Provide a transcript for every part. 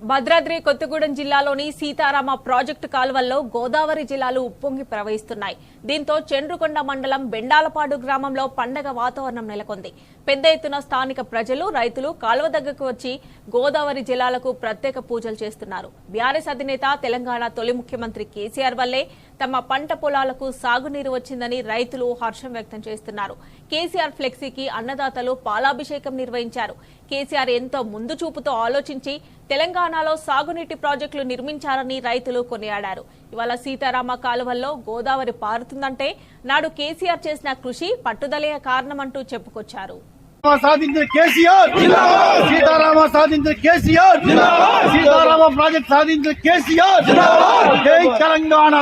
భద్రాద్రి కొత్తగూడెం జిల్లాలోని సీతారామ ప్రాజెక్టు కాలువల్లో గోదావరి జిల్లాలు ఉప్పొంగి ప్రవహిస్తున్నాయి. దీంతో చెండ్రుకొండ మండలం బెండాలపాడు గ్రామంలో పండగ వాతావరణం నెలకొంది. పెద్ద ఎత్తున స్థానిక ప్రజలు, రైతులు కాలువ దగ్గరకు వచ్చి గోదావరి జిల్లాలకు ప్రత్యేక పూజలు చేస్తున్నారు. బీఆర్ఎస్ అధినేత, తెలంగాణ తొలి ముఖ్యమంత్రి కేసీఆర్ వల్లే తమ పంట పొలాలకు సాగునీరు వచ్చిందని రైతులు హర్షం వ్యక్తం చేస్తున్నారు. కేసీఆర్ ఫ్లెక్సీకి అన్నదాతలు పాలాభిషేకం నిర్వహించారు. కేసీఆర్ ఎంతో ముందు చూపుతో ఆలోచించి తెలంగాణలో సాగునీటి ప్రాజెక్టులు నిర్మించారని రైతులు కొనియాడారు. ఇవాళ సీతారామ కాలువల్లో గోదావరి పారుతుందంటే నాడు కేసీఆర్ చేసిన కృషి, పట్టుదలే కారణమంటూ చెప్పుకొచ్చారు. సాధించిన కేసీఆర్, సీతారామ సాధించిన కేసీఆర్, సీతారామ ప్రాజెక్ట్ సాధించిన కేసీఆర్. జై తెలంగాణ,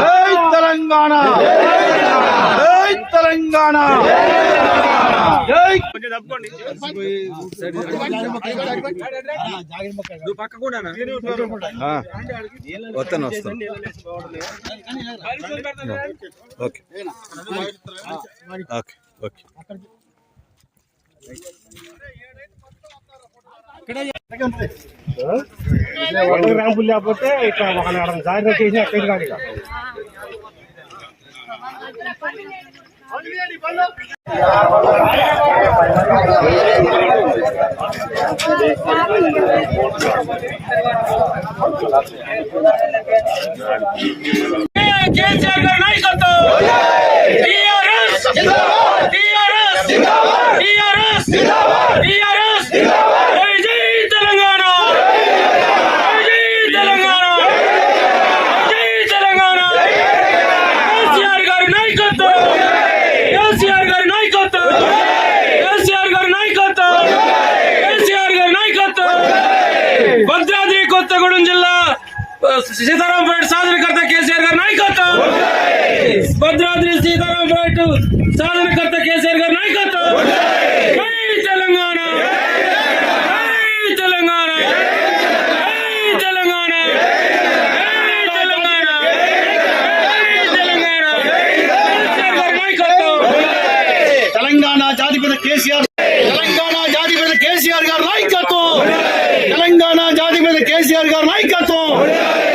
జై తెలంగాణ, జై తెలంగాణ, జై. వస్తాను ఓకే ఓకే ఓకే. ర్యాంపులు లేకపోతే ఇట్లా జాగ్రత్త చేసి అక్కడ కాదు. కేసీఆర్ గారి నాయకత్వం, టీఆర్ఎస్ జిందాబాద్, టీఆర్ఎస్ జిందాబాద్, టీఆర్ఎస్ జిందాబాద్, టీఆర్ఎస్ జిందాబాద్. జై తెలంగాణ, జై తెలంగాణ, జై తెలంగాణ. కేసీఆర్ గారి నాయకత్వం, కేసీఆర్ గారి నాయకత్వం, కేసీఆర్ గారి నాయకత్వం, కేసీఆర్ గారి నాయకత్వం. భద్రాద్రి కొత్తగూడెం జిల్లా సీతారాం ప్రాజెక్టు సాధనకర్త కేసీఆర్ గారి నాయకత్వం. భద్రాద్రి సీతారాం ప్రాజెక్టు సాధనకర్త కేసీఆర్ గారి నాయకత్వం. జై తెలంగాణ, జై తెలంగాణ, జై తెలంగాణ, జై తెలంగాణ, జై తెలంగాణ. కేసీఆర్ గారి నాయకత్వం. తెలంగాణ జాతిపిత కేసీఆర్, తెలంగాణ జాతిపిత కేసీఆర్ గారి నాయకత్వం, తెలంగాణ జాతిపిత కేసీఆర్ గారి నాయకత్వం.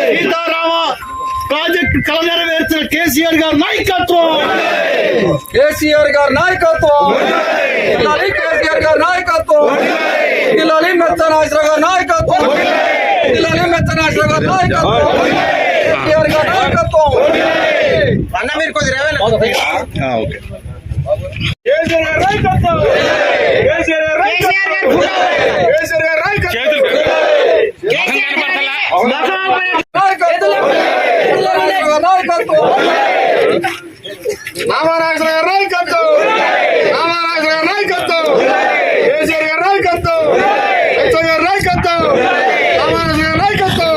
సీతారామ ప్రాజెక్టు కళ నెరవేర్చిన కేసీఆర్ గారి నాయకత్వం, కేసీఆర్ గారి నాయకత్వం, జిల్లాలి కేసీఆర్ గారి నాయకత్వం, జిల్లాలి మెత్తనాశ్ర గారి నాయకత్వం, జిల్లాలి మెత్తనాశ్ర గారి నాయకత్వం, కేసీఆర్ గారి నాయకత్వం. అన్న మీరు కొద్దిగా ఓకే. కేసీఆర్ గారి నాయకత్వం, కేసీఆర్ గారి నాయకత్వం, కేసీఆర్ గారి నాయకత్వం. రామరాజు గారి నాయకత్వం, రామరాజు గారి నాయకత్వం, కేసీఆర్ గారి నాయకత్వం, కేసీఆర్ గారి నాయకత్వం, రామరాజు గారి నాయకత్వం.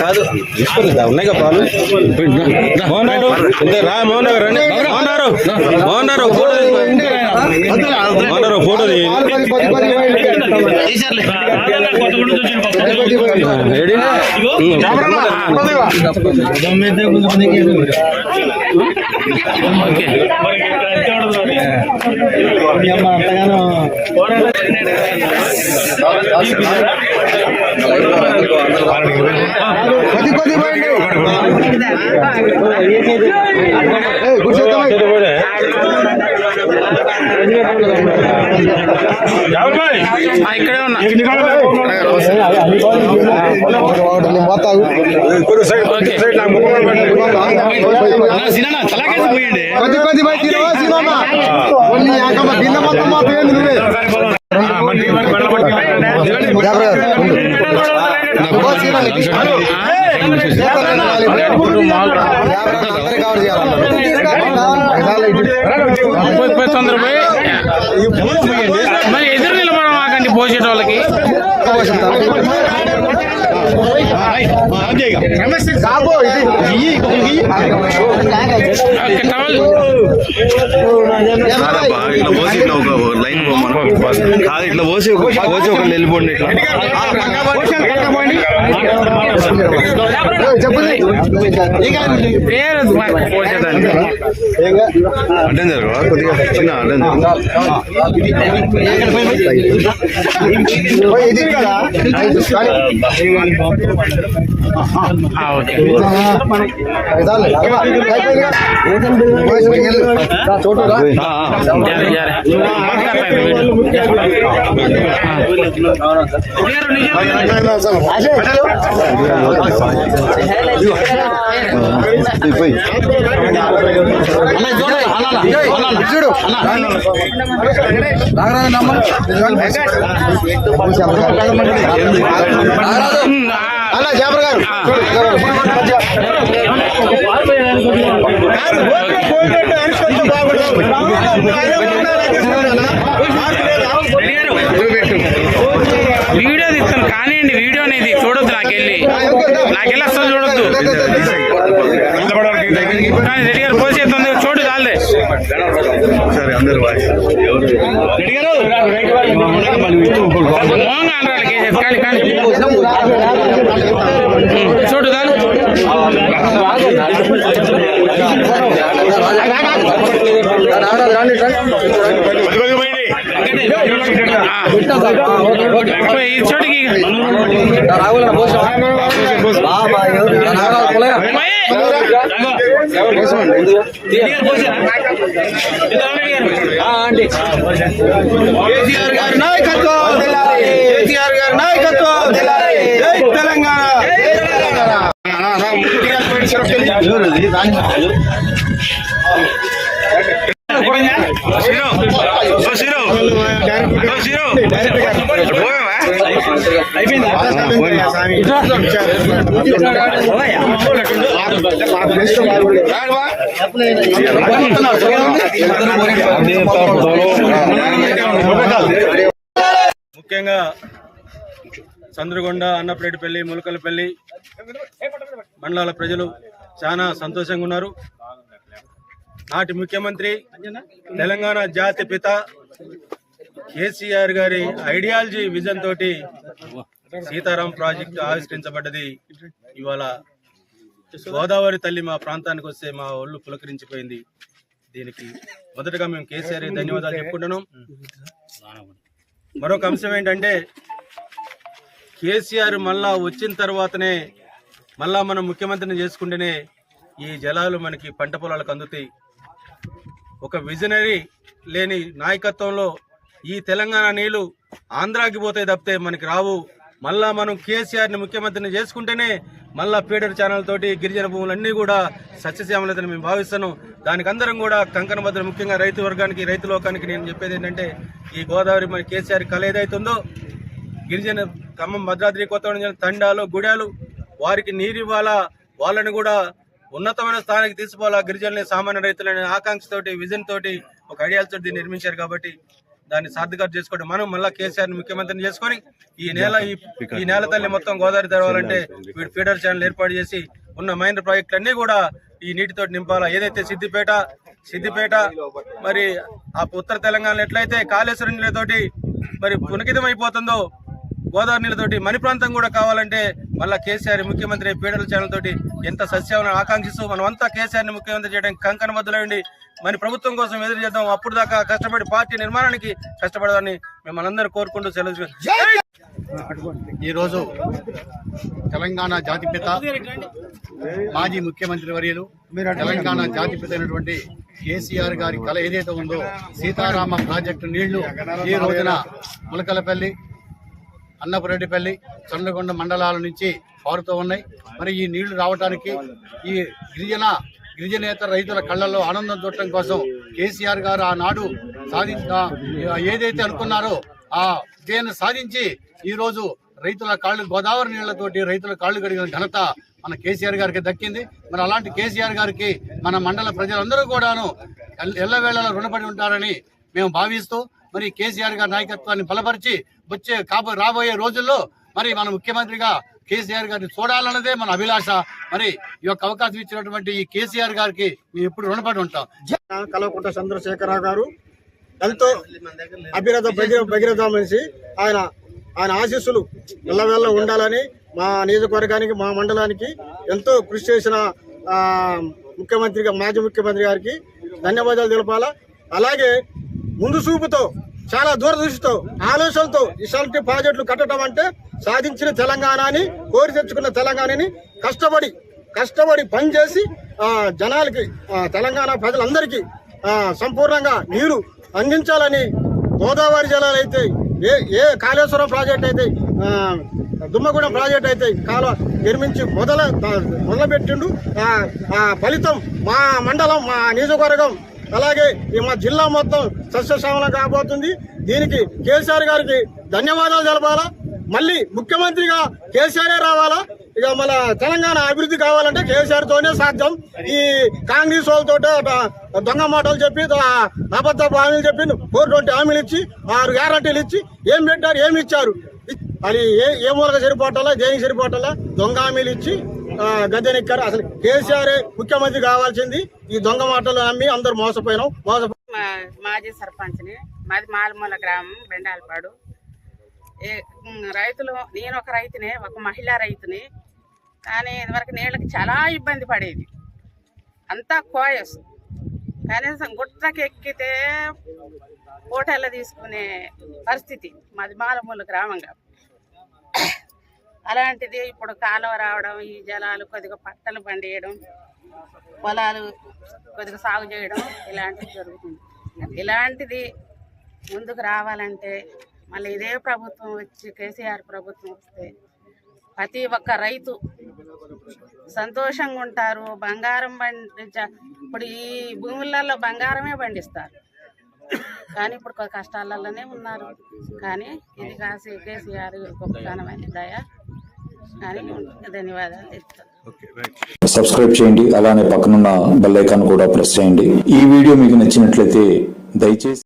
కాదు ఉన్నాయి కదా పాలు. బాగున్నారు రా, బాగున్నారు బాగున్నారు బాగున్నారు ఫోటో బాగున్నారు ఫోటో అంతగానో కొద్ది ఇక్కడే ఉన్నా. కొద్ది గిన్నె మొత్తం మాత్రం ఏంది నువ్వే మరి ఎదురు నిలబడడం ఆకండి పోసేట వాళ్ళకి ఇట్లా పోసి ఇట్లా ఒక లైన్ కాదు ఇట్లా పోసి ఒక వెళ్ళిపోండి ఇట్లా పోసేదాన్ని అడ్డం జరగవా కొద్దిగా చిన్న అడ్డం అలా జాబర్ గారు వీడియో తీస్తాను కానివ్వండి వీడియో అనేది చూడొద్దు నాకెళ్ళి అసలు చూడొద్దు కానీ రెడ్డి గారు పోసేస్తుంది చోటు చాలే సరే అందరు కానీ చోటు చాలు ఈ చోటుకి కేసీఆర్ గారి నాయకత్వం కేసీఆర్ గారి నాయకత్వం జై తెలంగాణ ముఖ్యంగా చంద్రగొండ, అన్నపరెడ్డిపల్లి, ములకలపల్లి మండలాల ప్రజలు చాలా సంతోషంగా ఉన్నారు. నాటి ముఖ్యమంత్రి తెలంగాణ జాతి పిత కేసీఆర్ గారి ఐడియాలజీ విజన్ తోటి సీతారాం ప్రాజెక్టు ఆవిష్కరించబడ్డది. ఇవాళ గోదావరి తల్లి మా ప్రాంతానికి వస్తే మా ఒళ్ళు పులకరించిపోయింది. దీనికి మొదటగా మేము కేసీఆర్ ధన్యవాదాలు చెప్పుకుంటున్నాం. మరొక అంశం ఏంటంటే కేసీఆర్ మళ్ళా వచ్చిన తర్వాతనే మళ్ళా మనం ముఖ్యమంత్రిని చేసుకుంటేనే ఈ జలాలు మనకి పంట పొలాలకు అందుతాయి. ఒక విజనరీ లేని నాయకత్వంలో ఈ తెలంగాణ నీళ్లు ఆంధ్రాకి పోతాయి తప్పితే మనకి రావు. మళ్ళా మనం కేసీఆర్ని ముఖ్యమంత్రిని చేసుకుంటేనే మళ్ళా ఫీడర్ ఛానల్ తోటి గిరిజన భూములన్నీ కూడా సస్యశ్యామలతని మేము భావిస్తున్నాం. దానికి అందరం కూడా కంకణబద్ర, ముఖ్యంగా రైతు వర్గానికి, రైతు లోకానికి నేను చెప్పేది ఏంటంటే ఈ గోదావరి మన కేసీఆర్ కళ ఏదైతుందో గిరిజన ఖమ్మం, భద్రాద్రి కొత్తగూడెం తండాలు, గుడాలు వారికి నీరు ఇవ్వాలా, వాళ్ళని కూడా ఉన్నతమైన స్థానానికి తీసుకోవాలా, గిరిజనులని, సామాన్య రైతులని ఆకాంక్షతోటి, విజన్ తోటి, ఒక ఐడియాలతో దీన్ని నిర్మించారు. కాబట్టి దాన్ని సార్థకత చేసుకోవడం మనం మళ్ళీ కేసీఆర్ని ముఖ్యమంత్రిని చేసుకొని ఈ నేల తల్లి మొత్తం గోదావరి తెరవాలంటే వీడు ఫీడర్ ఛానల్ ఏర్పాటు చేసి ఉన్న మైనర్ ప్రాజెక్టులన్నీ కూడా ఈ నీటితో నింపాలా. ఏదైతే సిద్దిపేట మరి ఆ ఉత్తర తెలంగాణలో ఎట్లయితే కాళేశ్వరం నీళ్ళతోటి మరి పునకితం అయిపోతుందో గోదావరి నీళ్ళతోటి మన ప్రాంతం కూడా కావాలంటే మళ్ళా కేసీఆర్ ముఖ్యమంత్రి ఫీడర్ ఛానల్ తోటి ఎంత సస్యాలను ఆకాంక్షిస్తూ మనం అంతా కేసీఆర్ని ముఖ్యమంత్రి చేయడానికి కంకణబద్దులండి. మన ప్రభుత్వం కోసం ఎదురు చేద్దాం. అప్పుడు దాకా కష్టపడి పార్టీ నిర్మాణానికి కష్టపడదాన్ని మిమ్మల్ని అందరూ కోరుకుంటూ సెలవు. ఈరోజు తెలంగాణ జాతిపిత, మాజీ ముఖ్యమంత్రి వర్యులు, తెలంగాణ జాతిపిత అయినటువంటి కేసీఆర్ గారి కళ ఏదైతే ఉందో సీతారామ ప్రాజెక్టు నీళ్లు ఈ రోజున ములకలపల్లి, అన్నపరెడ్డిపల్లి, చంద్రగొండ మండలాల నుంచి పారుతూ ఉన్నాయి. మరి ఈ నీళ్లు రావడానికి ఈ గిరిజనేతర రైతుల కళ్ళల్లో ఆనందం చూడటం కోసం కేసీఆర్ గారు ఆనాడు ఏదైతే అనుకున్నారో ఆ దేన్ని సాధించి ఈ రోజు రైతుల కాళ్ళు గోదావరి నీళ్లతోటి రైతుల కాళ్ళు కడిగిన ఘనత మన కేసీఆర్ గారికి దక్కింది. మరి అలాంటి కేసీఆర్ గారికి మన మండల ప్రజలందరూ కూడాను ఎల్లవేళలా రుణపడి ఉంటారని మేము భావిస్తూ మరి కేసీఆర్ గారి నాయకత్వాన్ని బలపరిచి రాబోయే రోజుల్లో మరి మన ముఖ్యమంత్రిగా కేసీఆర్ గారిని చూడాలన్నదే మన అభిలాష. మరి ఈ యొక్క అవకాశం ఇచ్చినటువంటి ఈ కేసీఆర్ గారికి మేము ఎప్పుడు రుణపడి ఉంటాం. కల్వకుంట్ల చంద్రశేఖరరావు గారు ఎంతో భగీరథ మనిషి. ఆయన ఆశీస్సులు వెళ్ళ ఉండాలని మా నియోజకవర్గానికి మా మండలానికి ఎంతో కృషి చేసిన మాజీ ముఖ్యమంత్రి గారికి ధన్యవాదాలు తెలపాలా. అలాగే ముందు చూపుతో చాలా దూరదృష్టితో ఆలోచనలతో ఇలాంటి ప్రాజెక్టులు కట్టడం అంటే సాధించిన తెలంగాణని కోరి తెచ్చుకున్న తెలంగాణని కష్టపడి పనిచేసి జనాలకి తెలంగాణ ప్రజలందరికీ సంపూర్ణంగా నీరు అందించాలని గోదావరి జలాలు అయితే ఏ కాళేశ్వరం ప్రాజెక్ట్ అయితే దుమ్మగూడెం ప్రాజెక్ట్ అయితే కాలువ నిర్మించి మొదలుపెట్టిండు. ఆ ఫలితం మా మండలం మా నియోజకవర్గం అలాగే మా జిల్లా మొత్తం సస్యశ్యామలం కాబోతుంది. దీనికి కేసీఆర్ గారికి ధన్యవాదాలు తెలపాలా. మళ్ళీ ముఖ్యమంత్రిగా కేసీఆర్ రావాలా. ఇక మన తెలంగాణ అభివృద్ధి కావాలంటే కేసీఆర్ తోనే సాధ్యం. ఈ కాంగ్రెస్ వాళ్ళతో దొంగ మాటలు చెప్పి అబద్ధ హామీలు చెప్పి 420 హామీలు ఇచ్చి 6 గ్యారంటీలు ఇచ్చి ఏం పెట్టారు, ఏమి ఇచ్చారు, అది ఏ మూలక సరిపోవటాలా, దేనికి సరిపోవటాలా, దొంగ హామీలు ఇచ్చి గద్దెనెక్కారు. అసలు కేసీఆర్ ముఖ్యమంత్రి కావాల్సింది. ఈ దొంగ మాటలు నమ్మి అందరూ మోసపోయినాం. మాజీ సర్పంచ్ని, మాది మాలమూల గ్రామం బెండాలపాడు. రైతులు, నేను ఒక రైతునే, ఒక మహిళా రైతుని. కానీ ఇదివరకు నీళ్ళకి చాలా ఇబ్బంది పడేది, అంతా కోయస్. కనీసం గుట్టకి ఎక్కితే హోటల్లో తీసుకునే పరిస్థితి మాది మాలమూల గ్రామంగా. అలాంటిది ఇప్పుడు కాలువ రావడం, ఈ జలాలు కొద్దిగా పంటలు పండియడం, పొలాలు కొద్దిగా సాగు చేయడం ఇలాంటివి జరుగుతుంది. ఇలాంటిది ముందుకు రావాలంటే మళ్ళీ ఇదే ప్రభుత్వం వచ్చి, కేసీఆర్ ప్రభుత్వం వస్తే ప్రతి ఒక్క రైతు సంతోషంగా ఉంటారు. బంగారం ఇప్పుడు ఈ భూములలో బంగారమే పండిస్తారు, కానీ ఇప్పుడు కొద్ది కష్టాలలోనే ఉన్నారు. కానీ ఇది కాసి కేసీఆర్ గొప్పతనమైన దయ. కానీ ధన్యవాదాలు చెప్తాను. సబ్స్క్రైబ్ చేయండి, అలానే పక్కనున్న బెల్ ఐకాన్ కూడా ప్రెస్ చేయండి. ఈ వీడియో మీకు నచ్చినట్లయితే దయచేసి